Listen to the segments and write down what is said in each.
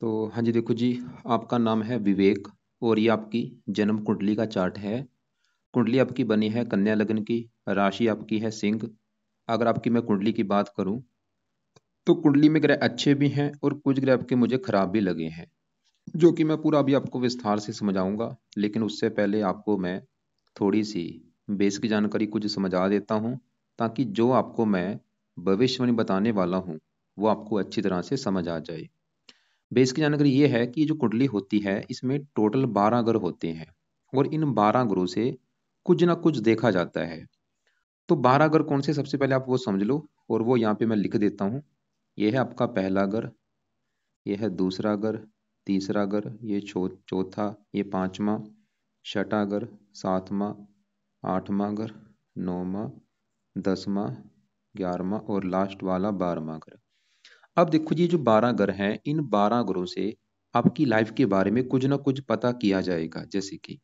तो हाँ जी, देखो जी, आपका नाम है विवेक और ये आपकी जन्म कुंडली का चार्ट है। कुंडली आपकी बनी है कन्या लग्न की, राशि आपकी है सिंह। अगर आपकी मैं कुंडली की बात करूं तो कुंडली में ग्रह अच्छे भी हैं और कुछ ग्रह आपके मुझे खराब भी लगे हैं, जो कि मैं पूरा अभी आपको विस्तार से समझाऊंगा। लेकिन उससे पहले आपको मैं थोड़ी सी बेस की जानकारी कुछ समझा देता हूं, ताकि जो आपको मैं भविष्यवाणी बताने वाला हूं वो आपको अच्छी तरह से समझ आ जाए। बेस की जानकारी ये है कि जो कुंडली होती है इसमें टोटल 12 ग्रह होते हैं और इन 12 ग्रहों से कुछ ना कुछ देखा जाता है। तो 12 ग्रह कौन से, सबसे पहले आप वो समझ लो और वो यहाँ पे मैं लिख देता हूँ। ये है आपका पहला ग्रह, ये है दूसरा ग्रह, तीसरा ग्रह, ये चौथा, ये पांचवा, छठा ग्रह, सातवां, आठवां ग्रह, नौवां, 10वां, 11वां और लास्ट वाला 12वां ग्रह। अब देखो जी, जो 12 ग्रह हैं इन 12 ग्रहों से आपकी लाइफ के बारे में कुछ ना कुछ पता किया जाएगा। जैसे कि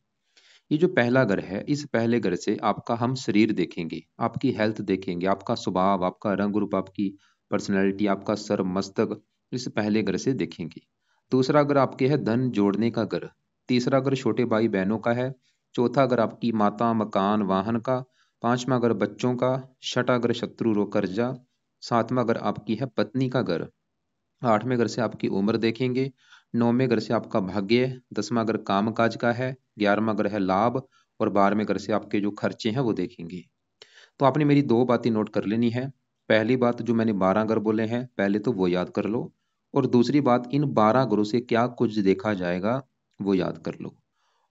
ये जो पहला ग्रह है, इस पहले ग्रह से आपका हम शरीर देखेंगे, आपकी हेल्थ देखेंगे, आपका स्वभाव, आपका रंग रूप, आपकी पर्सनैलिटी, आपका सर मस्तक, इस पहले ग्रह से देखेंगे। दूसरा ग्रह आपके है धन जोड़ने का ग्रह। तीसरा ग्रह छोटे भाई बहनों का है। चौथा ग्रह आपकी माता, मकान, वाहन का। पांचवा ग्रह बच्चों का। छठा ग्रह शत्रु रो कर्जा। सातवां ग्रह आपकी है पत्नी का ग्रह। आठवें घर से आपकी उम्र देखेंगे। नौवें घर से आपका भाग्य। 10वां घर काम काज का है। 11वां घर है लाभ। और 12वें घर से आपके जो खर्चे हैं वो देखेंगे। तो आपने मेरी दो बातें नोट कर लेनी है। पहली बात, जो मैंने 12 घर बोले हैं पहले तो वो याद कर लो। और दूसरी बात, इन 12 घरों से क्या कुछ देखा जाएगा वो याद कर लो।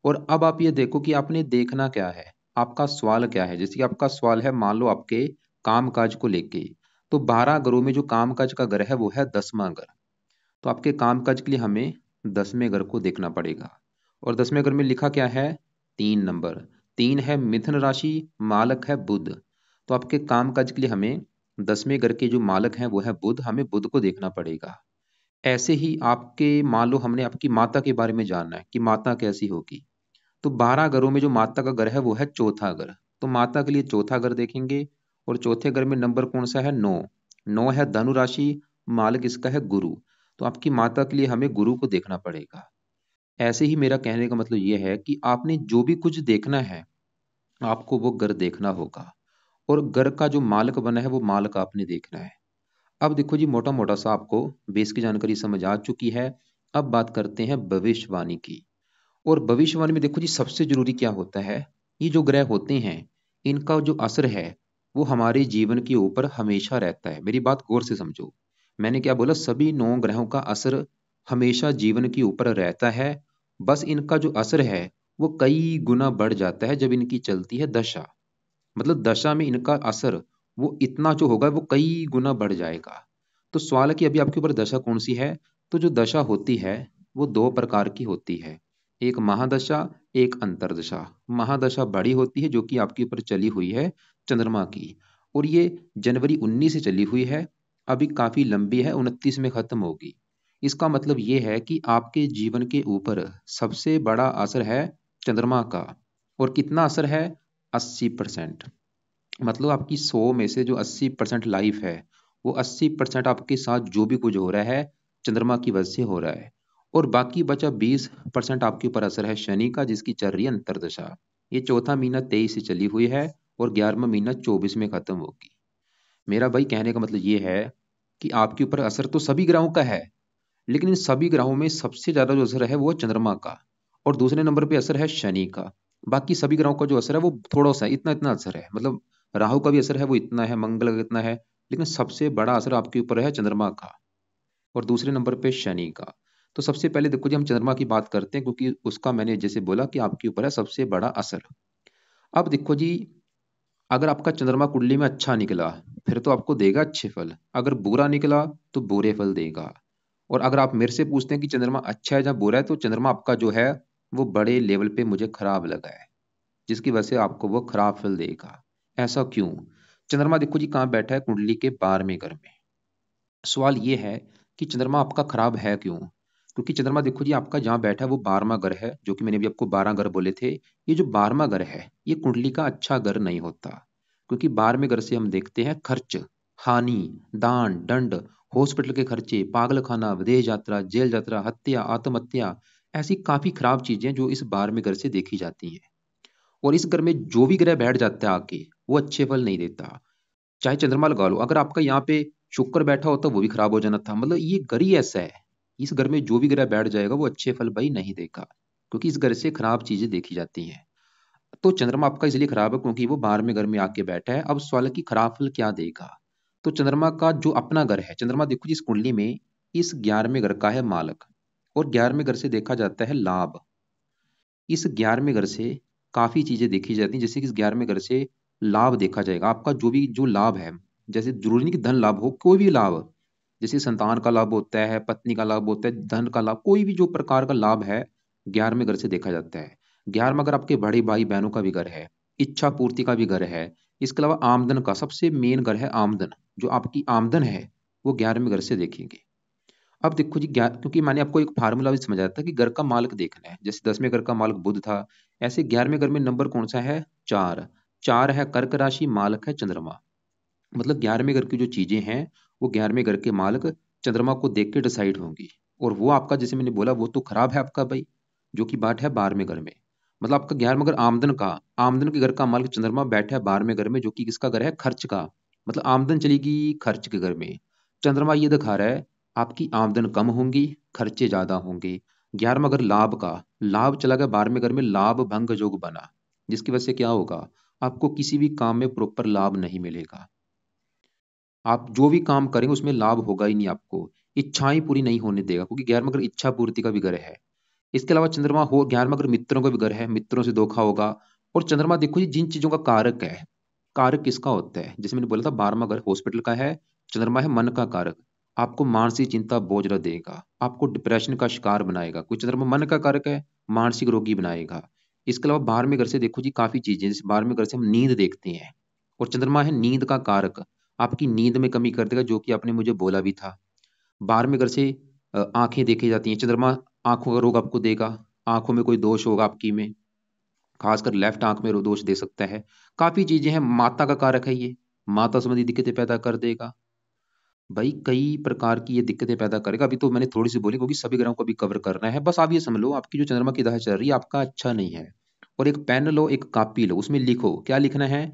और अब आप ये देखो कि आपने देखना क्या है, आपका सवाल क्या है। जैसे कि आपका सवाल है, मान लो आपके काम काज को लेके, तो 12 घरों में जो काम काज का घर है वो है 10वां घर। तो आपके कामकाज के लिए हमें 10वें घर को देखना पड़ेगा। और 10वें घर में लिखा क्या है? 3 नंबर। 3 है मिथुन राशि, मालक है बुध। तो आपके कामकाज के लिए हमें 10वें घर के जो मालक हैं वो है बुध, हमें बुध को देखना पड़ेगा। ऐसे ही आपके, मान लो हमने आपकी माता के बारे में जानना है कि माता कैसी होगी, तो 12 घरों में जो माता का घर है वो है चौथा घर। तो माता के लिए चौथा घर देखेंगे। और चौथे घर में नंबर कौन सा है? 9। 9 है धनु राशि, मालक इसका है गुरु। तो आपकी माता के लिए हमें गुरु को देखना पड़ेगा। ऐसे ही मेरा कहने का मतलब ये है कि आपने जो भी कुछ देखना है आपको वो घर देखना होगा। और घर का जो मालक बना है वो मालक आपने देखना है। अब देखो जी, मोटा मोटा सा आपको बेस की जानकारी समझ आ चुकी है। अब बात करते हैं भविष्यवाणी की। और भविष्यवाणी में देखो जी, सबसे जरूरी क्या होता है, ये जो ग्रह होते हैं इनका जो असर है वो हमारे जीवन के ऊपर हमेशा रहता है। मेरी बात गौर से समझो। मैंने क्या बोला? सभी 9 ग्रहों का असर हमेशा जीवन के ऊपर रहता है। बस इनका जो असर है वो कई गुना बढ़ जाता है जब इनकी चलती है दशा। मतलब दशा में इनका असर वो इतना जो होगा वो कई गुना बढ़ जाएगा। तो सवाल है कि अभी आपके ऊपर दशा कौन सी है? तो जो दशा होती है वो दो प्रकार की होती है, एक महादशा, एक अंतरदशा। महादशा बड़ी होती है जो कि आपके ऊपर चली हुई है चंद्रमा की, और ये जनवरी 19 से चली हुई है, अभी काफी लंबी है, 29 में खत्म होगी। इसका मतलब ये है कि आपके जीवन के ऊपर सबसे बड़ा असर है चंद्रमा का। और कितना असर है? 80%। मतलब आपकी 100 में से जो 80% लाइफ है वो 80% आपके साथ जो भी कुछ हो रहा है चंद्रमा की वजह से हो रहा है। और बाकी बचा 20% आपके ऊपर असर है शनि का, जिसकी चल रही है अंतरदशा। ये चौथा महीना 23 से चली हुई है और 11वां महीना 24 में खत्म होगी। मेरा भाई कहने का मतलब ये है कि आपके ऊपर असर तो सभी ग्रहों का है, लेकिन इन सभी ग्रहों में सबसे ज्यादा जो असर है वो है चंद्रमा का। और दूसरे नंबर पे असर है शनि का। बाकी सभी ग्रहों का जो असर है वो थोड़ा सा है, इतना इतना असर है। मतलब राहु का भी असर है वो इतना है, मंगल का इतना है, लेकिन सबसे बड़ा असर आपके ऊपर है चंद्रमा का। और दूसरे नंबर पे शनि का। तो सबसे पहले देखो जी, हम चंद्रमा की बात करते हैं क्योंकि उसका मैंने जैसे बोला कि आपके ऊपर है सबसे बड़ा असर। अब देखो जी, अगर आपका चंद्रमा कुंडली में अच्छा निकला फिर तो आपको देगा अच्छे फल, अगर बुरा निकला तो बुरे फल देगा। और अगर आप मेरे से पूछते हैं कि चंद्रमा अच्छा है या बुरा है, तो चंद्रमा आपका जो है वो बड़े लेवल पे मुझे खराब लगा है, जिसकी वजह से आपको वो खराब फल देगा। ऐसा क्यों? चंद्रमा देखो जी कहाँ बैठा है? कुंडली के 12वें घर में। सवाल ये है कि चंद्रमा आपका खराब है क्यों? क्योंकि चंद्रमा देखो जी आपका जहाँ बैठा है वो 12वां घर है, जो कि मैंने भी आपको 12 घर बोले थे। ये जो 12वां घर है ये कुंडली का अच्छा घर नहीं होता, क्योंकि 12वें घर से हम देखते हैं खर्च, हानि, दान, दंड हॉस्पिटल के खर्चे, पागलखाना, विदेश यात्रा, जेल यात्रा, हत्या, आत्महत्या, ऐसी काफी खराब चीजें जो इस 12वें घर से देखी जाती हैं। और इस घर में जो भी ग्रह बैठ जाता है आके, वो अच्छे फल नहीं देता। चाहे चंद्रमा लगा लो, अगर आपका यहाँ पे शुक्र बैठा होता वो भी खराब हो जाना था। मतलब ये घर ही ऐसा है, इस घर में जो भी ग्रह बैठ जाएगा वो अच्छे फल भाई नहीं देगा, क्योंकि इस घर से खराब चीजें देखी जाती हैं। तो चंद्रमा आपका इसलिए खराब है क्योंकि वो 12वें घर में आके बैठा है। अब सवाल है कि खराब फल क्या देगा। तो चंद्रमा का जो अपना घर है, चंद्रमा देखो जी इस कुंडली में इस 11वें घर का है मालक, और 11वें घर से देखा जाता है लाभ। इस 11वें घर से काफी चीजें देखी जाती हैं, जैसे कि इस 11वें घर से लाभ देखा जाएगा। आपका जो भी जो लाभ है, जैसे जरूरी नहीं कि धन लाभ हो, कोई भी लाभ, जैसे संतान का लाभ होता है, पत्नी का लाभ होता है, धन का लाभ, कोई भी जो प्रकार का लाभ है 11वें घर से देखा जाता है। 11वां घर आपके बड़े भाई बहनों का भी घर है, इच्छा पूर्ति का भी घर है। इसके अलावा आमदन का सबसे मेन घर है आमदन, जो आपकी आमदन है वो 11वें घर से देखेंगे। अब देखो जी, क्योंकि मैंने आपको एक फार्मूला भी समझाया था कि घर का मालिक देखना है। जैसे 10वें घर का मालिक बुध था, ऐसे 11वें घर में नंबर कौन सा है? 4। 4 है कर्क राशि, मालिक है चंद्रमा। मतलब 11वें घर की जो चीजें हैं वो 11वें घर के मालिक चंद्रमा को देख के डिसाइड होंगी। और वो आपका, जैसे मैंने बोला, वो तो खराब है आपका भाई, जो कि बात है 12वें घर में। मतलब आपका 11वां घर आमदन का, आमदन के घर का मालिक चंद्रमा बैठा है 12वें घर में, जो कि किसका घर है? खर्च का। मतलब आमदन चलेगी खर्च के घर में। चंद्रमा ये दिखा रहा है आपकी आमदन कम होंगी, खर्चे ज्यादा होंगे। 11वां घर लाभ का, लाभ चला गया 12वें घर में, लाभ भंग योग बना, जिसकी वजह से क्या होगा? आपको किसी भी काम में प्रॉपर लाभ नहीं मिलेगा। आप जो भी काम करेंगे उसमें लाभ होगा ही नहीं आपको। इच्छाएं पूरी नहीं होने देगा, क्योंकि 11वां घर इच्छा पूर्ति का भी घर है। इसके अलावा चंद्रमा हो 11वां घर मित्रों का भी घर है, मित्रों से धोखा होगा। और चंद्रमा देखो जी जिन चीजों का कारक है, कारक किसका होता है? जैसे मैंने बोला था 12वां घर हॉस्पिटल का है, चंद्रमा है मन का कारक। आपको मानसिक चिंता बोझ देगा, आपको डिप्रेशन का शिकार बनाएगा। कोई चंद्रमा मन का कारक है, मानसिक रोगी बनाएगा। इसके अलावा 12वें घर से देखो जी काफी चीजें, जैसे 12वें घर से हम नींद देखते हैं, और चंद्रमा है नींद का कारक। आपकी नींद में कमी कर देगा, जो कि आपने मुझे बोला भी था। 12वें घर से आंखें देखी जाती हैं, चंद्रमा आंखों का रोग आपको देगा। आंखों में कोई दोष होगा आपकी में, खासकर लेफ्ट आंख में दोष दे सकता है। काफी चीजें हैं, माता का कारक है ये, माता संबंधी दिक्कतें पैदा कर देगा। भाई कई प्रकार की ये दिक्कतें पैदा करेगा। अभी तो मैंने थोड़ी सी बोली, क्योंकि सभी ग्रहों को भी कवर करना है। बस आप ये समझ लो आपकी जो चंद्रमा की दशा चल रही है आपका अच्छा नहीं है। और एक पेन लो, एक कॉपी लो, उसमें लिखो क्या लिखना है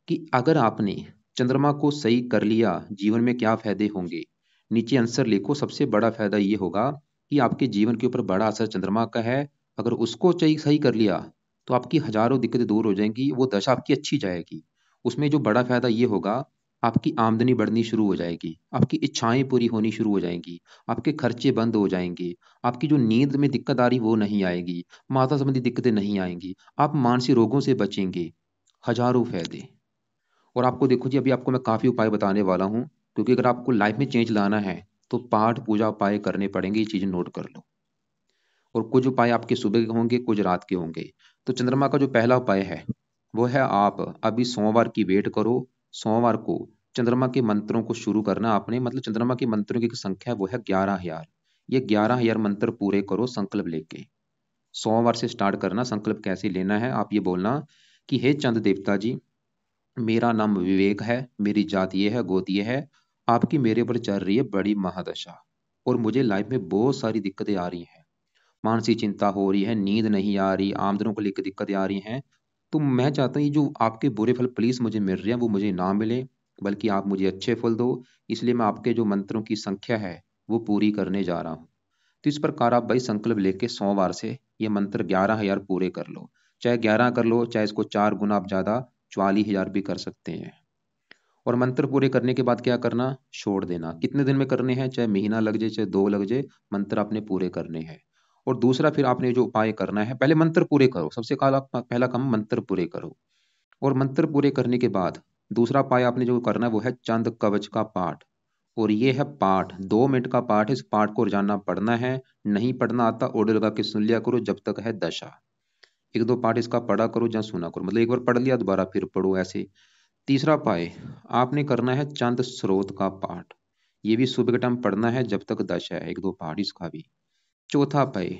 कि अगर आपने चंद्रमा को सही कर लिया जीवन में क्या फायदे होंगे। नीचे आंसर लिखो। सबसे बड़ा फायदा ये होगा कि आपके जीवन के ऊपर बड़ा असर चंद्रमा का है। अगर उसको सही सही कर लिया तो आपकी हजारों दिक्कतें दूर हो जाएंगी, वो दशा आपकी अच्छी जाएगी। उसमें जो बड़ा फायदा ये होगा, आपकी आमदनी बढ़नी शुरू हो जाएगी, आपकी इच्छाएं पूरी होनी शुरू हो जाएंगी, आपके खर्चे बंद हो जाएंगे, आपकी जो नींद में दिक्कत आ रही वो नहीं आएगी, माता संबंधी दिक्कतें नहीं आएंगी, आप मानसिक रोगों से बचेंगे। हजारों फायदे। और आपको देखो जी, अभी आपको मैं काफी उपाय बताने वाला हूँ, क्योंकि अगर आपको लाइफ में चेंज लाना है तो पाठ पूजा उपाय करने पड़ेंगे। ये चीजें नोट कर लो। और कुछ उपाय आपके सुबह के होंगे, कुछ रात के होंगे। तो चंद्रमा का जो पहला उपाय है वो है, आप अभी सोमवार की वेट करो। सोमवार को चंद्रमा के मंत्रों को शुरू करना आपने। मतलब चंद्रमा के मंत्रों की संख्या वो है 11,000। ये 11,000 मंत्र पूरे करो संकल्प लेके। सोमवार से स्टार्ट करना। संकल्प कैसे लेना है? आप ये बोलना कि हे चंद देवता जी, मेरा नाम विवेक है, मेरी जात ये है, गोत ये है। आपकी मेरे ऊपर चल रही है बड़ी महादशा, और मुझे लाइफ में बहुत सारी दिक्कतें आ रही हैं। मानसिक चिंता हो रही है, नींद नहीं आ रही, आमदनों को लेकर दिक्कतें आ रही हैं। तो मैं चाहता हूँ ये जो आपके बुरे फल प्लीज मुझे मिल रहे हैं वो मुझे ना मिले, बल्कि आप मुझे अच्छे फल दो। इसलिए मैं आपके जो मंत्रों की संख्या है वो पूरी करने जा रहा हूँ। तो इस प्रकार आप भाई संकल्प लेके सोमवार से ये मंत्र 11,000 पूरे कर लो। चाहे 11 कर लो, चाहे इसको 4 गुना आप ज्यादा 44,000 भी कर सकते हैं। और मंत्र पूरे करने के बाद क्या करना? छोड़ देना। कितने दिन में करने हैं? चाहे महीना लग जाए, चाहे 2 लग जाए, मंत्र आपने पूरे करने हैं। और दूसरा फिर आपने जो उपाय करना है, पहले मंत्र पूरे करो। सबसे पहला काम मंत्र पूरे करो। और मंत्र पूरे करने के बाद दूसरा उपाय आपने जो करना है वो है चंद कवच का पाठ। और ये है पाठ, 2 मिनट का पाठ है। इस पाठ को रोजाना पढ़ना है। नहीं पढ़ना आता ऑडियो लगा के सुन लिया करो जब तक है दशा। एक दो पाठ इसका पढ़ा करो या सुना करो, मतलब एक बार पढ़ लिया दोबारा फिर पढ़ो ऐसे। तीसरा पाए आपने करना है चंद स्रोत का पाठ। ये भी सुबह के टाइम पढ़ना है जब तक दशा है, एक दो पाठ इसका भी। चौथा पाए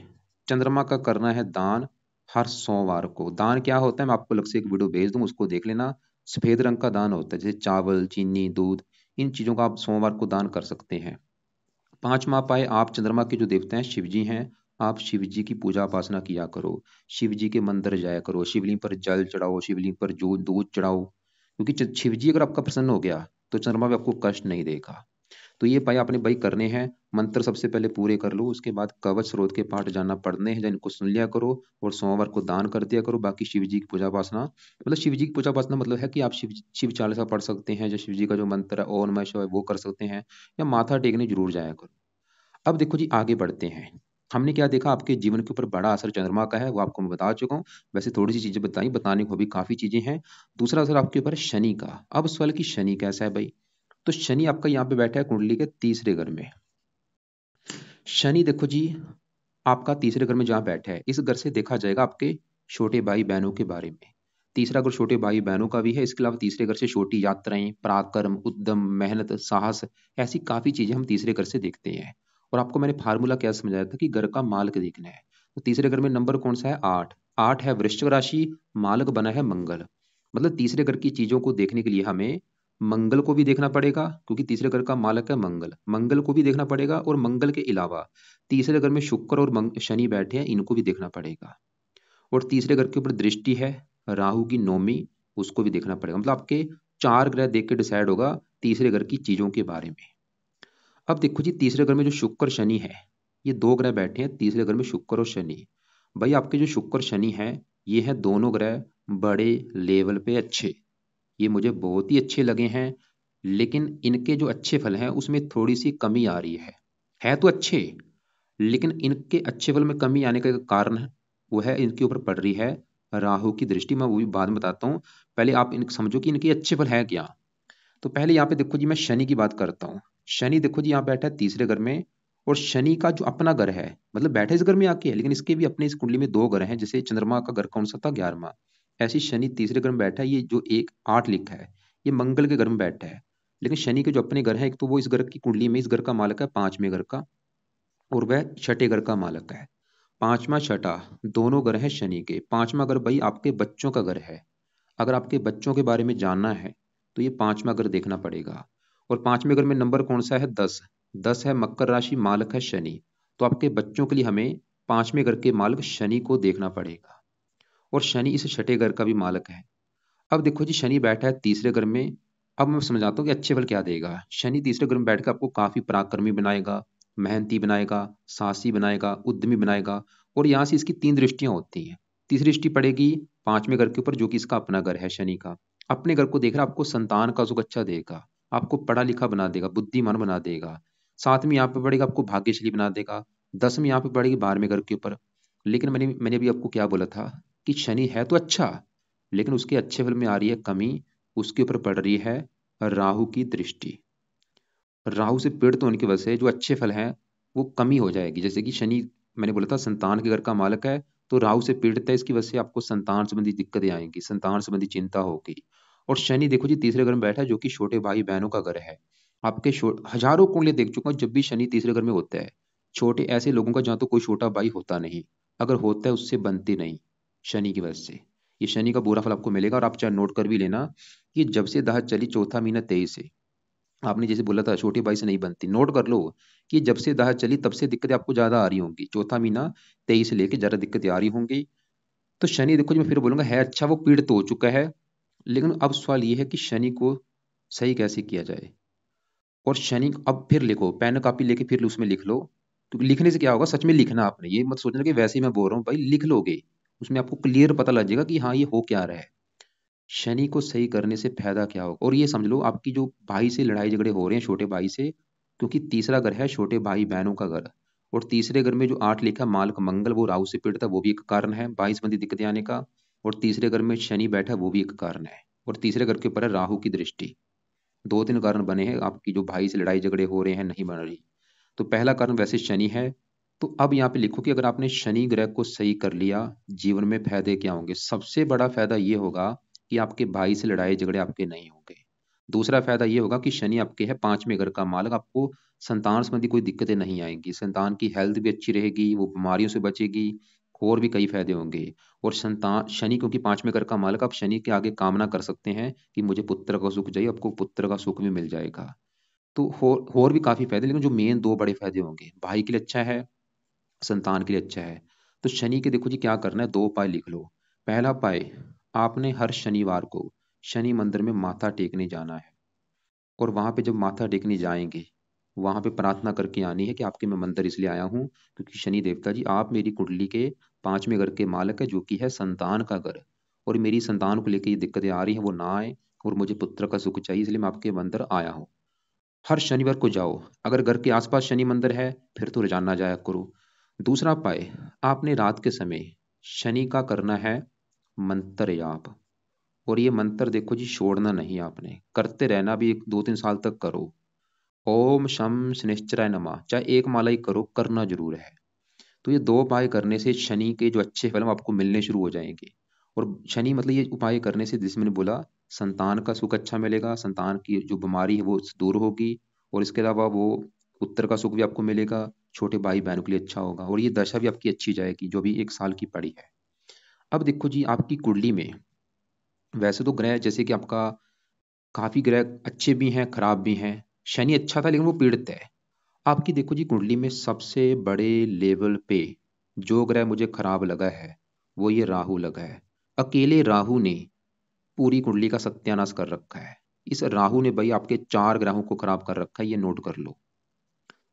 चंद्रमा का करना है दान। हर सोमवार को दान क्या होता है मैं आपको अलग से एक वीडियो भेज दूं, उसको देख लेना। सफेद रंग का दान होता है, जैसे चावल, चीनी, दूध, इन चीजों का आप सोमवार को दान कर सकते हैं। पांचवा पाए आप चंद्रमा के जो देवता हैं शिव जी हैं। आप शिव जी की पूजा उपासना किया करो, शिव जी के मंदिर जाया करो, शिवलिंग पर जल चढ़ाओ, शिवलिंग पर जो दूध चढ़ाओ, क्योंकि शिव जी अगर आपका प्रसन्न हो गया तो चंद्रमा भी आपको कष्ट नहीं देगा। तो ये पाए आपने भाई करने हैं। मंत्र सबसे पहले पूरे कर लो, उसके बाद कवच स्रोत के पाठ जानना पढ़ने हैं, जिनको सुन लिया करो और सोमवार को दान कर दिया करो। बाकी शिव जी की पूजा उपासना, मतलब शिव जी की पूजा उपासना मतलब है कि आप शिव चालीसा पढ़ सकते हैं, जो शिव जी का जो मंत्र है ओम नमः शिवाय वो कर सकते हैं, या माथा टेकने जरूर जाया करो। अब देखो जी आगे बढ़ते हैं। हमने क्या देखा, आपके जीवन के ऊपर बड़ा असर चंद्रमा का है, वो आपको मैं बता चुका हूँ। वैसे थोड़ी सी चीजें बताई, बताने को भी काफी चीजें हैं। दूसरा असर आपके ऊपर है शनि का। अब सवाल कि शनि कैसा है भाई। तो शनि आपका यहाँ पे बैठा है कुंडली के तीसरे घर में। शनि देखो जी आपका तीसरे घर में जहाँ बैठा है, इस घर से देखा जाएगा आपके छोटे भाई बहनों के बारे में। तीसरा घर छोटे भाई बहनों का भी है, इसके अलावा तीसरे घर से छोटी यात्राएं, पराक्रम, उद्यम, मेहनत, साहस, ऐसी काफी चीजें हम तीसरे घर से देखते हैं। और आपको मैंने फार्मूला क्या समझाया था कि घर का मालक देखना है। तो तीसरे घर में नंबर कौन सा है, 8। 8 है वृश्चिक राशि, मालक बना है मंगल। मतलब तीसरे घर की चीजों को देखने के लिए हमें मंगल को भी देखना पड़ेगा, क्योंकि तीसरे घर का मालक है मंगल। मंगल को भी देखना पड़ेगा, और मंगल के अलावा तीसरे घर में शुक्र और शनि बैठे हैं, इनको भी देखना पड़ेगा। और तीसरे घर के ऊपर दृष्टि है राहु की, नौवीं, उसको भी देखना पड़ेगा। मतलब आपके 4 ग्रह देख के डिसाइड होगा तीसरे घर की चीजों के बारे में। अब देखो जी तीसरे घर में जो शुक्र शनि है, ये 2 ग्रह बैठे हैं तीसरे घर में, शुक्र और शनि। भाई आपके जो शुक्र शनि है, ये है दोनों ग्रह बड़े लेवल पे अच्छे, ये मुझे बहुत ही अच्छे लगे हैं। लेकिन इनके जो अच्छे फल हैं उसमें थोड़ी सी कमी आ रही है तो अच्छे, लेकिन इनके अच्छे फल में कमी आने का कारण है, वो है इनके ऊपर पड़ रही है राहु की दृष्टि। मैं वो भी बाद में बताता हूँ, पहले आप इन समझो कि इनके अच्छे फल है क्या। तो पहले यहाँ पे देखो जी मैं शनि की बात करता हूँ। शनि देखो जी यहाँ बैठा है तीसरे घर में, और शनि का जो अपना घर है, मतलब बैठा इस घर में आके है, लेकिन इसके भी अपने इस कुंडली में 2 घर हैं। जैसे चंद्रमा का घर कौन सा था, 11वां, ऐसे शनि तीसरे घर में बैठा है। ये जो एक 8 लिखा है, ये मंगल के घर में बैठा है। लेकिन शनि के जो अपने घर है, एक तो वो इस घर की कुंडली में इस घर का मालक है 5वें घर का, और वह छठे घर का मालक है। पांचवा छठा दोनों घर हैं शनि के। पांचवा घर भाई आपके बच्चों का घर है। अगर आपके बच्चों के बारे में जानना है तो ये पांचवा घर देखना पड़ेगा। और 5वें घर में नंबर कौन सा है, 10। 10 है मकर राशि, मालक है शनि। तो आपके बच्चों के लिए हमें 5वें घर के मालक शनि को देखना पड़ेगा, और शनि इस छठे घर का भी मालक है। अब देखो जी शनि बैठा है तीसरे घर में। अब मैं समझाता हूँ कि अच्छे फल क्या देगा। शनि तीसरे घर में बैठकर आपको काफी पराक्रमी बनाएगा, मेहनती बनाएगा, साहसी बनाएगा, उद्यमी बनाएगा। और यहाँ से इसकी 3 दृष्टियां होती हैं। तीसरी दृष्टि पड़ेगी 5वें घर के ऊपर, जो कि इसका अपना घर है शनि का। अपने घर को देख रहा, आपको संतान का सुख अच्छा देगा, आपको पढ़ा लिखा बना देगा, बुद्धिमान बना देगा। 7वीं यहाँ पे पड़ेगा आपको भाग्यशाली बना देगा। 10वीं यहाँ पे पड़ेगी 12वें घर के ऊपर। लेकिन मैंने मैंने भी आपको क्या बोला था कि शनि है तो अच्छा, लेकिन उसके अच्छे फल में आ रही है कमी। उसके ऊपर पड़ रही है राहु की दृष्टि। राहु से पीड़ित होने की वजह से जो अच्छे फल हैं वो कमी हो जाएगी। जैसे कि शनि, मैंने बोला था संतान के घर का मालक है, तो राहु से पीड़ित है, इसकी वजह से आपको संतान संबंधी दिक्कतें आएंगी, संतान संबंधी चिंता होगी। और शनि देखो जी तीसरे घर में बैठा है, जो कि छोटे भाई बहनों का घर है। आपके हजारों कुंडली देख चुका हूं, जब भी शनि तीसरे घर में होता है, छोटे ऐसे लोगों का जहाँ तो कोई छोटा भाई होता नहीं, अगर होता है उससे बनती नहीं, शनि की वजह से। ये शनि का बुरा फल आपको मिलेगा। और आप चाहे नोट कर भी लेना कि जब से दाह चली चौथा महीना 23 से, आपने जैसे बोला था छोटी बाई से नहीं बनती, नोट कर लो कि जब से दाह चली तब से दिक्कतें आपको ज्यादा आ रही होंगी। चौथा महीना 23 से लेके ज्यादा दिक्कतें आ रही होंगी। तो शनि देखो जी मैं फिर बोलूंगा है अच्छा, वो पीड़ित हो चुका है। लेकिन अब सवाल ये है कि शनि को सही कैसे किया जाए। और शनि अब फिर लिखो, पेन कॉपी लेके फिर उसमें लिख लो। क्योंकि लिखने से क्या होगा, सच में लिखना, आपने ये मत सोचना कि वैसे ही मैं बोल रहा हूँ, भाई लिख लोगे, उसमें आपको क्लियर पता लग जाएगा कि हाँ ये हो क्या रहा है। शनि को सही करने से फायदा क्या होगा। और ये समझ लो आपकी जो भाई से लड़ाई झगड़े हो रहे हैं छोटे भाई से, क्योंकि तीसरा घर है छोटे भाई बहनों का घर। और तीसरे घर में जो 8 लिखा मालक मंगल, वो राहु से पीड़ित है, वो भी एक कारण है भाई संबंधी दिक्कतें आने का। और तीसरे घर में शनि बैठा है, वो भी एक कारण है। और तीसरे घर के ऊपर है राहु की दृष्टि। 2-3 कारण बने हैं आपकी जो भाई से लड़ाई झगड़े हो रहे हैं, नहीं बन रही। तो पहला कारण वैसे शनि है। तो अब यहाँ पे लिखो कि अगर आपने शनि ग्रह को सही कर लिया, जीवन में फायदे क्या होंगे। सबसे बड़ा फायदा ये होगा कि आपके भाई से लड़ाई झगड़े आपके नहीं होंगे। दूसरा फायदा ये होगा कि शनि आपके है 5वें घर का मालक, आपको संतान संबंधी कोई दिक्कतें नहीं आएंगी, संतान की हेल्थ भी अच्छी रहेगी, वो बीमारियों से बचेगी। और भी कई फायदे होंगे। और संतान शनि क्योंकि 5वें घर का मालक, आप शनि के आगे कामना कर सकते हैं कि मुझे पुत्र का सुख चाहिए, आपको पुत्र का सुख भी मिल जाएगा। तो और भी काफ़ी फायदे, लेकिन जो मेन दो बड़े फायदे होंगे, भाई के लिए अच्छा है, संतान के लिए अच्छा है। तो शनि के देखो जी क्या करना है, दो उपाय लिख लो। पहला उपाय, आपने हर शनिवार को शनि मंदिर में माथा टेकने जाना है, और वहां पे जब माथा टेकने जाएंगे, वहां पे प्रार्थना करके आनी है कि आपके मैं मंदिर इसलिए आया हूँ क्योंकि शनि देवता जी आप मेरी कुंडली के पांचवें घर के मालक है, जो कि है संतान का घर, और मेरी संतान को लेकर ये दिक्कतें आ रही हैं वो ना आए, और मुझे पुत्र का सुख चाहिए, इसलिए मैं आपके मंदिर आया हूँ। हर शनिवार को जाओ। अगर घर के आसपास शनि मंदिर है फिर तो रोजाना जाया करो। दूसरा उपाय, आपने रात के समय शनि का करना है मंत्र जाप, और ये मंत्र देखो जी छोड़ना नहीं, आपने करते रहना भी, 1 2 3 साल तक करो। ओम शम शनिश्चराय नमः, चाहे एक माला ही करो, करना जरूर है। तो ये दो उपाय करने से शनि के जो अच्छे फल आपको मिलने शुरू हो जाएंगे। और शनि मतलब ये उपाय करने से, जिसमें मैंने बोला, संतान का सुख अच्छा मिलेगा, संतान की जो बीमारी है वो दूर होगी, और इसके अलावा वो पुत्र का सुख भी आपको मिलेगा, छोटे भाई बहनों के लिए अच्छा होगा, और ये दशा भी आपकी अच्छी जाएगी जो भी 1 साल की पड़ी है। अब देखो जी आपकी कुंडली में वैसे तो ग्रह जैसे कि आपका काफी ग्रह अच्छे भी हैं खराब भी हैं। शनि अच्छा था लेकिन वो पीड़ित है। आपकी देखो जी कुंडली में सबसे बड़े लेवल पे जो ग्रह मुझे खराब लगा है वो ये राहु लगा है। अकेले राहु ने पूरी कुंडली का सत्यानाश कर रखा है। इस राहु ने भाई आपके 4 ग्रहों को खराब कर रखा है, ये नोट कर लो।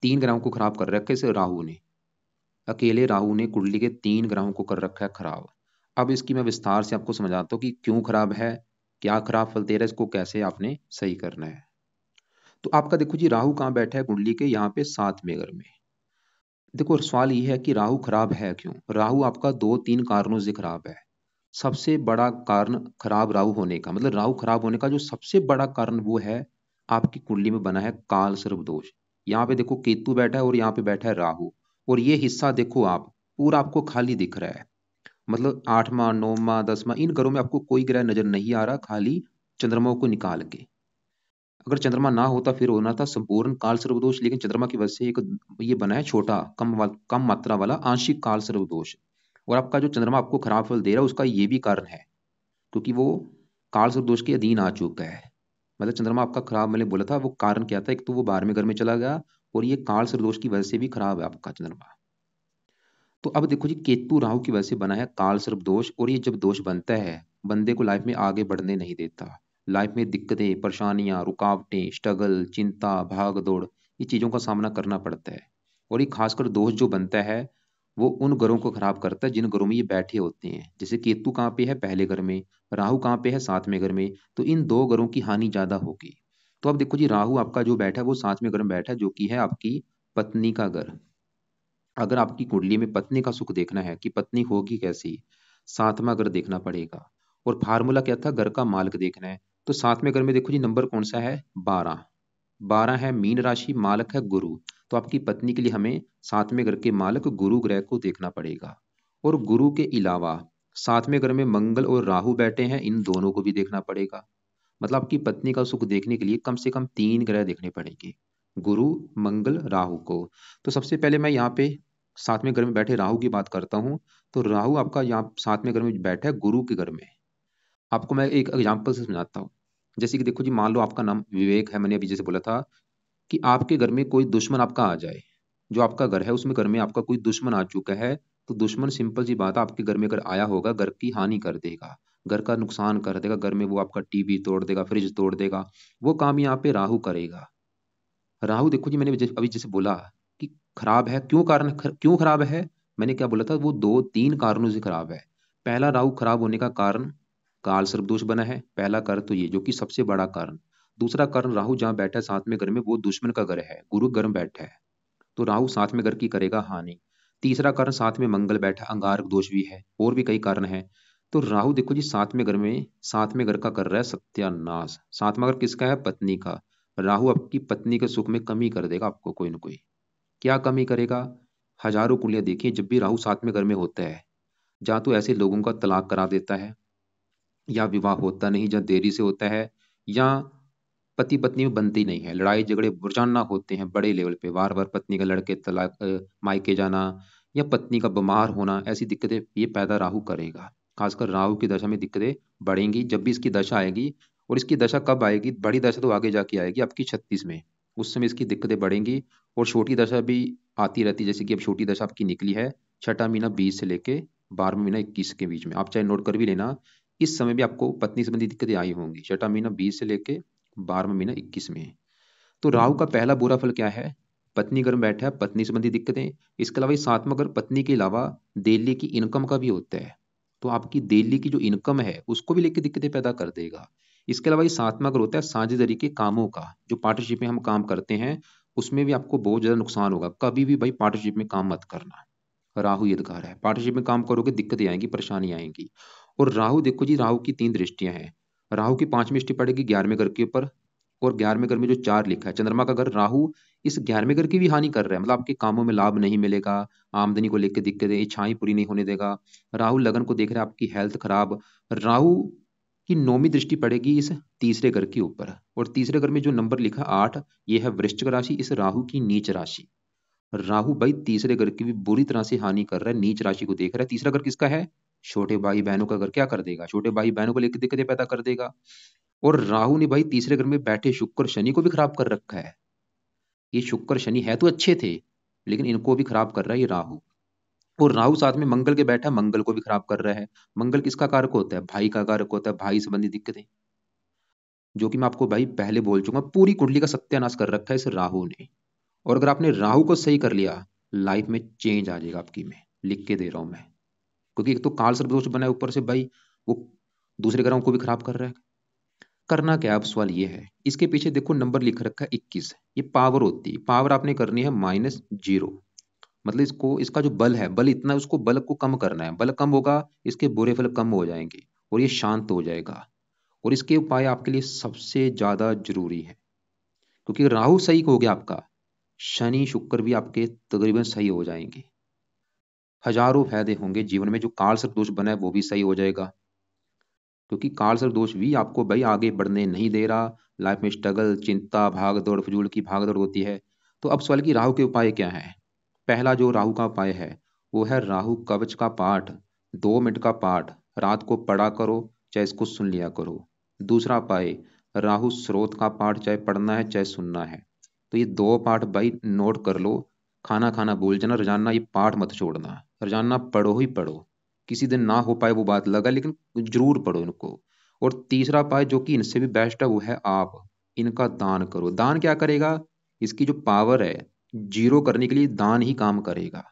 3 ग्रहों को खराब कर रखा है इस राहु ने। अकेले राहु ने कुंडली के 3 ग्रहों को कर रखा है खराब। अब इसकी मैं विस्तार से आपको समझाता हूँ कि क्यों खराब है, क्या खराब फल दे रहा है, इसको कैसे आपने सही करना है। तो आपका देखो जी राहु कहाँ बैठा है कुंडली के, यहाँ पे 7वें घर में। देखो सवाल ये है कि राहु खराब है क्यों। राहु आपका 2 3 कारणों से खराब है। सबसे बड़ा कारण खराब राहु होने का, मतलब राहु खराब होने का जो सबसे बड़ा कारण वो है, आपकी कुंडली में बना है काल सर्प दोष। यहाँ पे देखो केतु बैठा है और यहाँ पे बैठा है राहु, और ये हिस्सा देखो आप पूरा आपको खाली दिख रहा है। मतलब 8वां 9वां 10वां इन घरों में आपको कोई ग्रह नजर नहीं आ रहा, खाली चंद्रमा को निकाल के। अगर चंद्रमा ना होता फिर होना था संपूर्ण काल सर्वदोष, लेकिन चंद्रमा की वजह से एक ये बना है छोटा कम मात्रा वाला आंशिक काल सर्वदोष। और आपका जो चंद्रमा आपको खराब फल दे रहा है उसका ये भी कारण है, क्योंकि वो काल सर्वदोष के अधीन आ चुका है। मतलब चंद्रमा आपका खराब, मैंने बोला था वो कारण क्या था, एक तो वो 12वें घर में चला गया, और ये काल सर्वदोष की वजह से भी खराब है आपका चंद्रमा। तो अब देखो जी केतु राहु की वजह से बना है काल सर्प दोष, और ये जब दोष बनता है बंदे को लाइफ में आगे बढ़ने नहीं देता। लाइफ में दिक्कतें परेशानियां रुकावटें स्ट्रगल चिंता भाग दौड़, ये चीजों का सामना करना पड़ता है। और ये खासकर दोष जो बनता है वो उन घरों को खराब करता है जिन घरों में ये बैठे होते हैं। जैसे केतु कहाँ पे है, पहले घर में। राहु कहाँ पे है, 7वें घर में। तो इन दो घरों की हानि ज्यादा होगी। तो अब देखो जी राहु आपका जो बैठा है वो 7वें घर में बैठा है, जो कि है आपकी पत्नी का घर। अगर आपकी कुंडली में पत्नी का सुख देखना है कि पत्नी होगी कैसी, 7वां घर देखना पड़ेगा। और फार्मूला क्या था, घर का मालिक देखना है। तो 7वें घर में देखो जी नंबर कौन सा है, 12। 12 है मीन राशि, मालक है गुरु। तो आपकी पत्नी के लिए हमें 7वें घर के मालक गुरु ग्रह को देखना पड़ेगा। और गुरु के अलावा 7वें घर में मंगल और राहु बैठे हैं, इन दोनों को भी देखना पड़ेगा। मतलब आपकी पत्नी का सुख देखने के लिए कम से कम 3 ग्रह देखने पड़ेंगे, गुरु मंगल राहु को। तो सबसे पहले मैं यहाँ पे 7वें घर में बैठे राहु की बात करता हूँ। तो राहु आपका यहाँ 7वें घर में बैठा है गुरु के घर में। आपको मैं एक एग्जाम्पल से समझाता हूँ। जैसे कि देखो जी मान लो आपका नाम विवेक है, मैंने अभी जैसे बोला था कि आपके घर में कोई दुश्मन आपका आ जाए। जो आपका घर है उसमें घर में आपका कोई दुश्मन आ चुका है। तो दुश्मन सिंपल सी बात है, आपके घर में अगर आया होगा घर की हानि कर देगा, घर का नुकसान कर देगा, घर में वो आपका टीवी तोड़ देगा, फ्रिज तोड़ देगा। वो काम यहाँ पे राहु करेगा। राहु देखो जी मैंने अभी जैसे बोला कि खराब है, क्यों कारण क्यों खराब है। मैंने क्या बोला था, वो 2 3 कारणों से खराब है। पहला, राहु खराब होने का कारण काल सर्पदोष बना है, पहला कारण तो ये जो कि सबसे बड़ा कारण। दूसरा कारण, राहु जहाँ बैठा है 7वें घर में वो दुश्मन का घर है, गुरु घर में बैठा है। तो राहु 7वें घर की करेगा हानि। तीसरा कारण, साथ में मंगल बैठा, अंगारक दोष भी है, और भी कई कारण है। तो राहु देखो जी 7वें घर में 7वें घर का कर रहा है सत्यानाश। 7वां घर किसका है, पत्नी का। राहु आपकी पत्नी के सुख में कमी कर देगा आपको, कोई ना कोई। क्या कमी करेगा, हजारों कुंडलियां देखिए जब भी राहु 7वें घर में होता है, जहाँ तो ऐसे लोगों का तलाक करा देता है, या विवाह होता नहीं, या देरी से होता है, या पति पत्नी में बनती नहीं है, लड़ाई झगड़े रोजाना होते हैं बड़े लेवल पे, बार बार पत्नी का लड़के तलाक मायके जाना, या पत्नी का बीमार होना, ऐसी दिक्कतें ये पैदा राहु करेगा। खासकर राहु की दशा में दिक्कतें बढ़ेंगी जब भी इसकी दशा आएगी। और इसकी दशा कब आएगी, बड़ी दशा तो आगे जाके आएगी आपकी 36 में। उस समय इसकी दिक्कतें बढ़ेंगी। और छोटी दशा भी आती रहती है, जैसे कि अब छोटी दशा आपकी निकली है, छठा महीना 20 से लेके 12वां महीना 21 के बीच में, आप चाहे नोट कर भी लेना। इस समय भी आपको पत्नी संबंधी दिक्कतें आई होंगी, छठा महीना 20 से लेके 12वां महीना 21 में। तो राहु का पहला बुरा फल क्या है? पत्नी घर में बैठा है, पत्नी संबंधी दिक्कतें। इसके अलावा इस साथ में अगर पत्नी के अलावा डेली की इनकम का भी होता है, तो आपकी डेली की जो इनकम है उसको भी लेके दिक्कतें पैदा कर देगा। इसके अलावा इस साथ में अगर होता है साझेदारी के कामों का, जो पार्टनरशिप में हम काम करते हैं, उसमें भी आपको बहुत ज्यादा नुकसान होगा। कभी भी भाई पार्टनरशिप में काम मत करना। राहु ये दिखा रहा है, पार्टनरशिप में काम करोगे दिक्कतें आएंगी, परेशानी आएंगी। और राहु देखो जी, राहु की 3 दृष्टियां हैं। राहु की 5वीं दृष्टि पड़ेगी 11वें घर के ऊपर, और 11वें घर में जो 4 लिखा है चंद्रमा का घर, राहु इस 11वें घर की भी हानि कर रहा है। मतलब आपके कामों में लाभ नहीं मिलेगा, आमदनी को लेकर दिक्कतें, इच्छाएं पूरी नहीं होने देगा। राहु लगन को देख रहा है, आपकी हेल्थ खराब। राहु की 9वीं दृष्टि पड़ेगी इस तीसरे घर के ऊपर, और तीसरे घर में जो नंबर लिखा 8, ये है वृश्चिक राशि, इस राहु की नीच राशि। राहु भाई तीसरे घर की भी बुरी तरह से हानि कर रहा है, नीच राशि को देख रहा है। तीसरा घर किसका है? छोटे भाई बहनों का घर। क्या कर देगा? छोटे भाई बहनों को लेकर दिक्कतें पैदा कर देगा। और राहु ने भाई तीसरे घर में बैठे शुक्र शनि को भी खराब कर रखा है। ये शुक्र शनि है तो अच्छे थे, लेकिन इनको भी खराब कर रहा है ये राहु। और राहु साथ में मंगल के बैठा, मंगल को भी खराब कर रहा है। मंगल किसका कारक होता है? भाई का कारक होता है, भाई संबंधी दिक्कतें, जो कि मैं आपको भाई पहले बोल चुका, पूरी कुंडली का सत्यानाश कर रखा है इस राहु ने। और अगर आपने राहु को सही कर लिया, लाइफ में चेंज आ जाएगा आपकी, में लिख के दे रहा हूं मैं। क्योंकि एक तो काल सर्प दोष बना है, ऊपर से भाई वो दूसरे ग्रहों को भी खराब कर रहा है। करना क्या है? अब सवाल ये है, इसके पीछे देखो नंबर लिख रखा है 21, ये पावर होती है। पावर आपने करनी है -0। मतलब इसको, इसका जो बल है, बल इतना है, उसको बल को कम करना है। बल कम होगा, इसके बुरे फल कम हो जाएंगे, और ये शांत हो जाएगा। और इसके उपाय आपके लिए सबसे ज्यादा जरूरी है, क्योंकि राहु सही हो गया आपका, शनि शुक्र भी आपके तकरीबन सही हो जाएंगे। हजारों फायदे होंगे जीवन में। जो काल सर्प दोष बना है वो भी सही हो जाएगा, क्योंकि काल सर्प दोष भी आपको भाई आगे बढ़ने नहीं दे रहा। लाइफ में स्ट्रगल, चिंता, भाग दौड़, फजूल की भाग दौड़ होती है। तो अब सवाल की राहु के उपाय क्या है? पहला जो राहु का उपाय है, वो है राहु कवच का पाठ। 2 मिनट का पाठ रात को पढ़ा करो, चाहे इसको सुन लिया करो। दूसरा उपाय, राहु स्रोत का पाठ, चाहे पढ़ना है चाहे सुनना है। तो ये 2 पाठ भाई नोट कर लो। खाना खाना भूल जाना, रोजाना ये पाठ मत छोड़ना, रोजाना पढ़ो ही पढ़ो। किसी दिन ना हो पाए वो बात लगा, लेकिन जरूर पढ़ो इनको। और तीसरा उपाय जो कि इनसे भी बेस्ट है, वो है आप इनका दान करो। दान क्या करेगा? इसकी जो पावर है जीरो करने के लिए दान ही काम करेगा।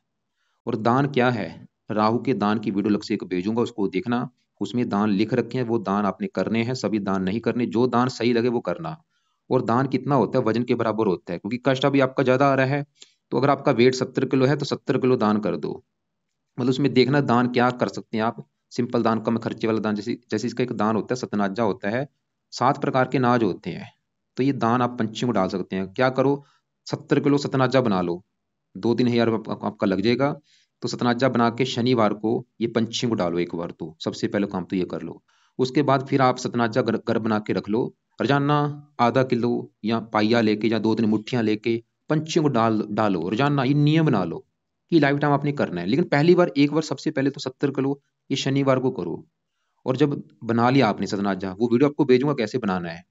और दान क्या है? राहु के दान की वीडियो अलग से एक भेजूंगा, उसको देखना। उसमें दान लिख रखे हैं, वो दान आपने करने हैं, सभी दान नहीं करने। जो दान सही लगे वो करना। और दान कितना होता है? वजन के बराबर होता है, क्योंकि कष्ट अभी आपका ज्यादा आ रहा है। तो अगर आपका वेट 70 किलो है, तो 70 किलो दान कर दो। मतलब उसमें देखना दान क्या कर सकते हैं आप। सिंपल दान, कम खर्चे वाला दान, जैसे जैसे इसका एक दान होता है सतनाजा होता है। 7 प्रकार के नाज होते हैं, तो ये दान आप पंछियों को डाल सकते हैं। क्या करो, 70 किलो सतनाजा बना लो, 2-3 हजार आपका लग जाएगा। तो सतनाजा बना के शनिवार को ये पंछियों को डालो एक बार। तो सबसे पहले काम तो ये कर लो। उसके बाद फिर आप सतनाजा घर बना के रख लो। रोजाना आधा किलो या पाइया लेके, या 2-3 मुट्ठियां लेके पंछियों को डालो रोजाना। ये नियम बना लो कि लाइफ टाइम आपने करना है। लेकिन पहली बार, एक बार सबसे पहले तो 70 किलो ये शनिवार को करो। और जब बना लिया आपने सतनाजा, वो वीडियो आपको भेजूंगा कैसे बनाना है।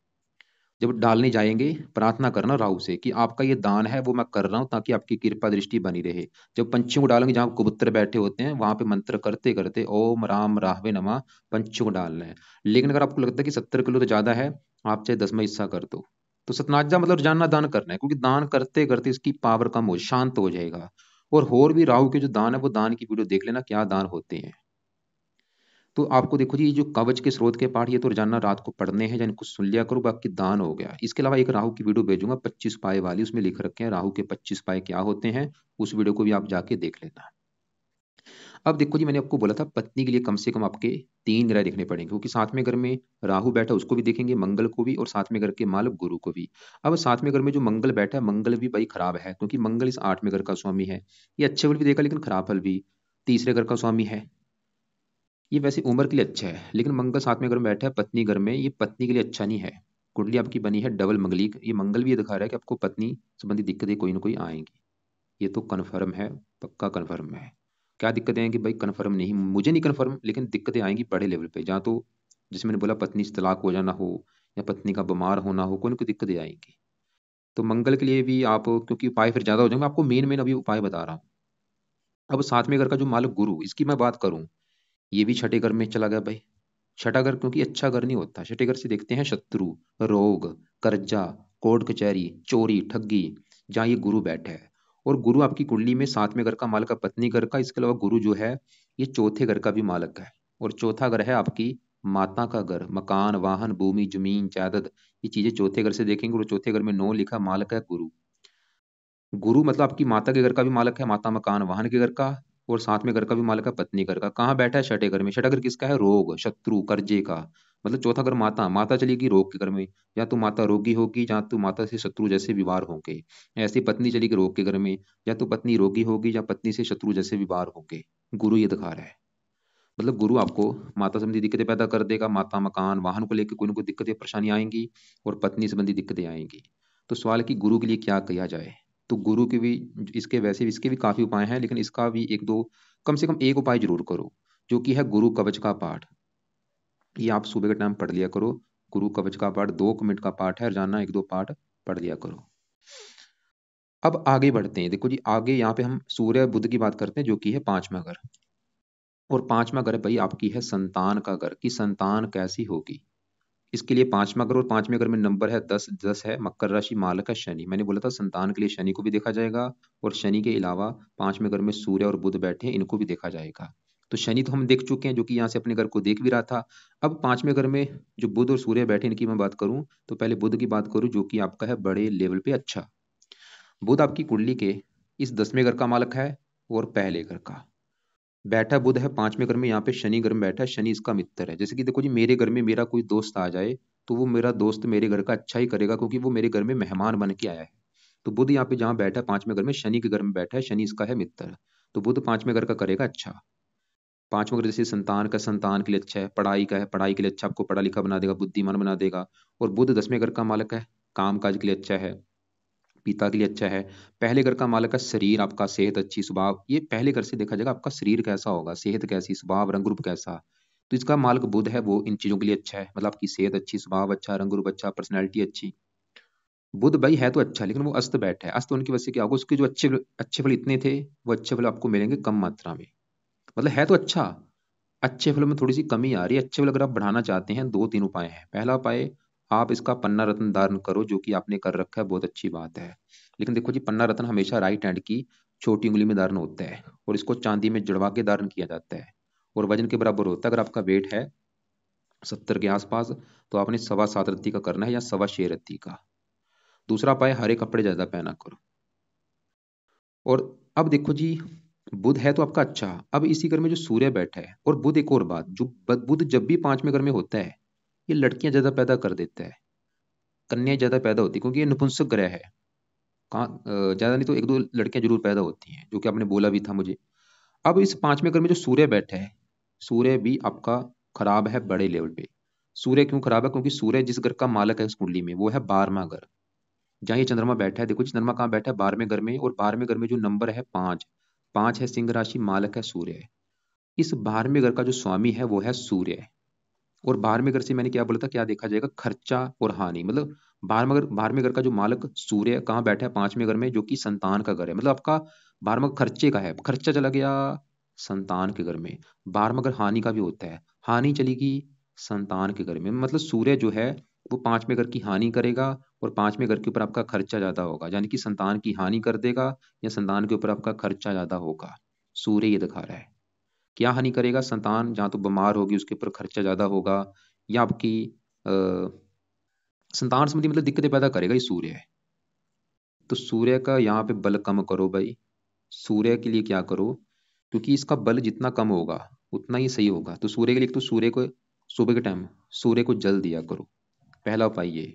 जब डालने जाएंगे, प्रार्थना करना राहु से कि आपका ये दान है वो मैं कर रहा हूं, ताकि आपकी कृपा दृष्टि बनी रहे। जब पंछियों को डालेंगे, जहां कबूतर बैठे होते हैं, वहां पे मंत्र करते करते ओम राम राहवे नमः पंछियों को डालना है। लेकिन अगर आपको लगता है कि 70 किलो तो ज्यादा है, आप चाहे 10वां हिस्सा कर दो। तो सतनाजा मतलब रोजाना दान करना है, क्योंकि दान करते करते इसकी पावर कम हो, शांत हो जाएगा। और भी राहु के जो दान है, वो दान की वीडियो देख लेना क्या दान होते हैं। तो आपको देखो जी, ये जो कवच के स्रोत के पाठ, ये तो रोजाना रात को पढ़ने हैं, या इनको सुन लिया करो, बाकी दान हो गया। इसके अलावा एक राहु की वीडियो भेजूंगा 25 पाए वाली, उसमें लिख रखे हैं राहु के 25 पाए क्या होते हैं। उस वीडियो को भी आप जाके देख लेना। अब देखो जी, मैंने आपको बोला था पत्नी के लिए कम से कम आपके 3 ग्रह देखने पड़ेंगे, क्योंकि साथ में घर में राहु बैठा, उसको भी देखेंगे, मंगल को भी, और साथ में घर के मालिक गुरु को भी। अब साथ में घर में जो मंगल बैठा है, मंगल भी भाई खराब है, क्योंकि मंगल इस 8वें घर का स्वामी है। ये अच्छे फल भी देगा, लेकिन खराब फल भी। तीसरे घर का स्वामी है। ये वैसे उम्र के लिए अच्छा है, लेकिन मंगल 7वें घर में बैठा है पत्नी घर में, ये पत्नी के लिए अच्छा नहीं है। कुंडली आपकी बनी है डबल मंगलिक। ये मंगल भी ये दिखा रहा है कि आपको पत्नी संबंधी दिक्कतें कोई ना कोई आएंगी। ये तो कन्फर्म है, पक्का कन्फर्म है। क्या दिक्कतें आएंगी भाई? कन्फर्म नहीं, मुझे नहीं कन्फर्म, लेकिन दिक्कतें आएंगी बड़े लेवल पे। जहाँ तो जैसे मैंने बोला, पत्नी से तलाक हो जाना हो, या पत्नी का बीमार होना हो, कोई ना कोई दिक्कतें आएंगी। तो मंगल के लिए भी आप, क्योंकि उपाय फिर ज्यादा हो जाएंगे, मैं आपको मेन अभी उपाय बता रहा हूँ। अब सातवें घर का जो मालक गुरु, इसकी मैं बात करूं, ये भी छठे घर में चला गया भाई। छठा घर क्योंकि अच्छा घर नहीं होता, छठे घर से देखते हैं शत्रु, रोग, कर्जा, कोर्ट कचहरी, चोरी, ठगी, जहाँ ये गुरु बैठे है। और गुरु आपकी कुंडली में सातवें घर का मालक है पत्नी घर का। इसके अलावा गुरु जो है ये चौथे घर का भी मालक है। और चौथा घर है आपकी माता का घर, मकान, वाहन, भूमि, जमीन, जायदाद, ये चीजें चौथे घर से देखेंगे। और चौथे घर में 9 लिखा, मालक है गुरु। गुरु मतलब आपकी माता के घर का भी मालक है, माता, मकान, वाहन के घर का। और साथ में घर का भी मालक है पत्नी घर का। कहाँ बैठा है? छठे घर में। छठा घर किसका है? रोग, शत्रु, कर्जे का। मतलब चौथा घर माता, माता चलेगी रोग के घर में, या तो माता रोगी होगी, या तो माता से शत्रु जैसे व्यवहार होंगे। ऐसी पत्नी चलेगी रोग के घर में, या तो पत्नी रोगी होगी, या पत्नी से शत्रु जैसे व्यवहार होंगे। गुरु ये दिखा रहा है। मतलब गुरु आपको माता संबंधी दिक्कतें पैदा कर देगा, माता, मकान, वाहन को लेकर कोई ना कोई दिक्कतें, परेशानी आएंगी, और पत्नी संबंधी दिक्कतें आएंगी। तो सवाल है कि गुरु के लिए क्या किया जाए। तो गुरु के भी, इसके वैसे भी इसके भी काफी उपाय हैं, लेकिन इसका भी एक दो, कम से कम एक उपाय जरूर करो, जो कि है गुरु कवच का पाठ। ये आप सुबह के टाइम पढ़ लिया करो। गुरु कवच का पाठ 2 मिनट का पाठ है, रोजाना एक दो पाठ पढ़ लिया करो। अब आगे बढ़ते हैं। देखो जी, आगे यहाँ पे हम सूर्य बुध की बात करते हैं, जो कि है पांचवा घर। और पांचवा घर भाई आपकी है संतान का घर, की संतान कैसी होगी। इसके लिए पांचवा घर, और पांचवें घर में नंबर है 10, 10 है, मकर राशि, मालक है शनि। मैंने बोला था संतान के लिए शनि को भी देखा जाएगा, और शनि के अलावा पांचवें घर में सूर्य और बुध बैठे हैं, इनको भी देखा जाएगा। तो शनि तो हम देख चुके हैं, जो कि यहाँ से अपने घर को देख भी रहा था। अब पांचवें घर में जो बुध और सूर्य बैठे, इनकी मैं बात करूं, तो पहले बुध की बात करूं, जो कि आपका है बड़े लेवल पे अच्छा। बुध आपकी कुंडली के इस 10वें घर का मालक है, और पहले घर का बैठा बुध है पांचवें घर में। यहाँ पे शनि घर में बैठा है, शनि इसका मित्र है। जैसे कि देखो जी, मेरे घर में मेरा कोई दोस्त आ जाए, तो वो मेरा दोस्त मेरे घर का अच्छा ही करेगा, क्योंकि वो मेरे घर में मेहमान बन के आया है। तो बुध यहाँ पे जहाँ बैठा है पांचवें घर में, शनि के घर में बैठा है, शनि इसका है मित्र। तो बुध पांचवें घर का करेगा अच्छा। पांचवें घर जैसे संतान का, संतान के लिए अच्छा है, पढ़ाई का है, पढ़ाई के लिए अच्छा, आपको पढ़ा लिखा बना देगा, बुद्धिमान बना देगा। और बुध 10वें घर का मालक है, काम काज के लिए अच्छा है, पिता के लिए अच्छा है। पहले घर का मालक है शरीर, आपका सेहत अच्छी, स्वभाव, ये पहले घर से देखा जाएगा आपका शरीर कैसा होगा, सेहत कैसी, स्वभाव, रंग रूप कैसा। तो इसका मालक बुध है, वो इन चीजों के लिए अच्छा है। मतलब आपकी सेहत अच्छी, स्वभाव अच्छा, रंग रूप अच्छा, पर्सनैलिटी अच्छी। बुध भाई है तो अच्छा, लेकिन वो अस्त बैठा है। अस्त होने की वजह से क्या होगा, उसके जो अच्छे फल इतने थे, वो अच्छे फल आपको मिलेंगे कम मात्रा में। मतलब है तो अच्छा, अच्छे फलों में थोड़ी सी कमी आ रही है। अच्छे फल अगर आप बढ़ाना चाहते हैं, 2 3 उपाय हैं। पहला उपाय, आप इसका पन्ना रत्न धारण करो, जो कि आपने कर रखा है, बहुत अच्छी बात है। लेकिन देखो जी, पन्ना रत्न हमेशा राइट हैंड की छोटी उंगली में धारण होता है, और इसको चांदी में जड़वा के धारण किया जाता है, और वजन के बराबर होता है। अगर आपका वेट है 70 के आसपास, तो आपने 7.25 रत्ती का करना है, या 6.25 रत्ती का। दूसरा उपाय, हरे कपड़े ज्यादा पहना करो। और अब देखो जी, बुध है तो आपका अच्छा। अब इसी घर में जो सूर्य बैठा है, और बुध, एक और बात, जो बुध जब भी पांचवें घर में होता है, ये लड़कियां ज्यादा पैदा कर देता है, कन्याएं ज्यादा पैदा होती है, क्योंकि ये नपुंसक ग्रह है। कहाँ ज्यादा नहीं तो एक दो लड़कियां जरूर पैदा होती हैं, जो कि आपने बोला भी था मुझे। अब इस पांचवें घर में जो सूर्य बैठा है, सूर्य भी आपका खराब है बड़े लेवल पे। सूर्य क्यों खराब है? क्योंकि सूर्य जिस घर का मालक है इस कुंडली में, वो है 12वां घर, जहाँ ये चंद्रमा बैठा है। देखो चंद्रमा कहाँ बैठा है? 12वें घर में। और 12वें घर में जो नंबर है 5, 5 है, सिंह राशि, मालक है सूर्य। इस 12वें घर का जो स्वामी है वो है सूर्य। और 12वें घर से मैंने क्या बोला था, क्या देखा जाएगा? खर्चा और हानि। मतलब 12वें घर का जो मालक सूर्य कहाँ बैठा है? पांचवें घर में, जो कि संतान का घर है। मतलब आपका 12वां खर्चे का है, खर्चा चला गया संतान के घर में। 12वां घर हानि का भी होता है, हानि चलेगी संतान के घर में। मतलब सूर्य जो है वो पांचवें घर की हानि करेगा, और पांचवें घर के ऊपर आपका खर्चा ज्यादा होगा, यानी कि संतान की हानि कर देगा, या संतान के ऊपर आपका खर्चा ज्यादा होगा। सूर्य ये दिखा रहा है। क्या हानि करेगा? संतान जहाँ तो बीमार होगी, उसके ऊपर खर्चा ज्यादा होगा, या आपकी अ, संतान संबंधी मतलब दिक्कतें पैदा करेगा ये सूर्य है। तो सूर्य का यहाँ पे बल कम करो भाई। सूर्य के लिए क्या करो, क्योंकि इसका बल जितना कम होगा उतना ही सही होगा। तो सूर्य के लिए, एक तो सूर्य को सुबह के टाइम सूर्य को जल दिया करो, पहला उपाय ये।